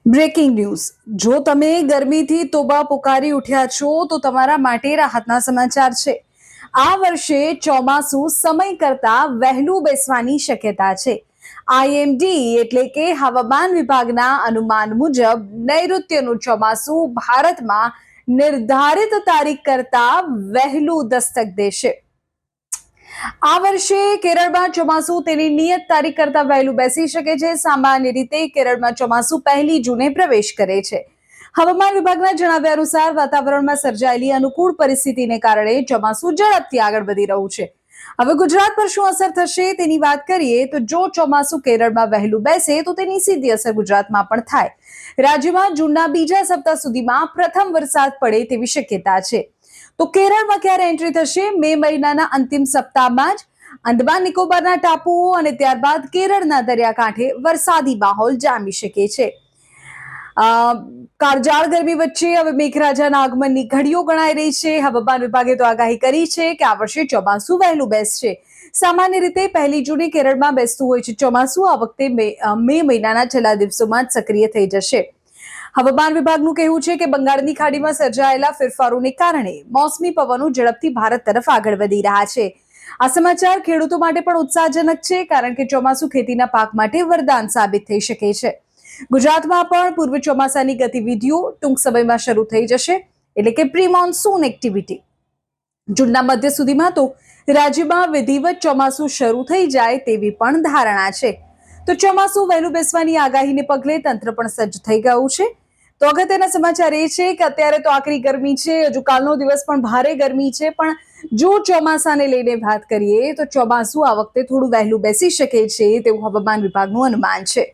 Breaking news. જો તમે ગરમીથી તોબા પુકારી ઉઠ્યા છો તો તમારા માટે રાહતના સમાચાર છે। આ વર્ષે ચોમાસું સમય કરતા વહેલું બેસવાની શક્યતા છે। આઈએમડી એટલે કે હવામાન વિભાગના અનુમાન મુજબ નૈઋત્યનું ચોમાસું ભારતમાં નિર્ધારિત તારીખ કરતા વહેલું દસ્તક દેશે। આ વર્ષે કેરળમાં ચોમાસું તેની નિયત તારીખ કરતા વહેલું બેસી શકે છે। સામાન્ય રીતે કેરળમાં ચોમાસું 1 જૂને પ્રવેશ કરે છે। હવામાન વિભાગના જણાવ્યા અનુસાર વાતાવરણમાં સર્જાયેલી અનુકૂળ પરિસ્થિતિને કારણે ચોમાસું ઝડપથી આગળ વધી રહ્યું છે। હવે ગુજરાત પર શું અસર થશે તેની વાત કરીએ તો જો ચોમાસું કેરળમાં વહેલું બેસે તો તેની સીધી અસર ગુજરાતમાં પણ થાય। રાજ્યમાં જૂનના બીજા સપ્તાહ સુધીમાં પ્રથમ વરસાદ પડે તેવી શક્યતા છે। તો કેરળમાં ક્યારે એન્ટ્રી થશે? મે મહિનાના અંતિમ સપ્તાહમાં જ અંદમાન નિકોબારના ટાપુઓ અને ત્યારબાદ કેરળના દરિયાકાંઠે વરસાદી માહોલ જામી શકે છે। કાળઝાળ ગરમી વચ્ચે હવે મેઘરાજાના આગમનની ઘડીઓ ગણાઈ રહી છે। હવામાન વિભાગે તો આગાહી કરી છે કે આ વર્ષે ચોમાસું વહેલું બેસશે। સામાન્ય રીતે 1 જૂને કેરળમાં બેસતું હોય છે ચોમાસું। આ વખતે મે મહિનાના છેલ્લા દિવસોમાં જ સક્રિય થઈ જશે। હવામાન વિભાગનું કહેવું છે કે બંગાળની ખાડીમાં સર્જાયેલા ફેરફારોને કારણે મોસમી પવનો ઝડપથી ભારત તરફ આગળ વધી રહ્યા છે। આ સમાચાર ખેડૂતો માટે પણ ઉત્સાહજનક છે કારણ કે ચોમાસું ખેતીના પાક માટે વરદાન સાબિત થઈ શકે છે। ગુજરાતમાં પણ પૂર્વ ચોમાસાની ગતિવિધિઓ ટૂંક સમયમાં શરૂ થઈ જશે એટલે કે પ્રી મોન્સૂન એક્ટિવિટી। જૂનના મધ્ય સુધીમાં તો રાજ્યમાં વિધિવત ચોમાસું શરૂ થઈ જાય તેવી પણ ધારણા છે। તો ચોમાસું વહેલું બેસવાની આગાહીને પગલે તંત્ર પણ સજ્જ થઈ ગયું છે। તો અગત્યના સમાચાર એ છે કે અત્યારે તો આકરી ગરમી છે, હજુ કાલનો દિવસ પણ ભારે ગરમી છે, પણ જો ચોમાસાને લઈને વાત કરીએ તો ચોમાસું આ વખતે થોડું વહેલું બેસી શકે છે તેવું હવામાન વિભાગનું અનુમાન છે।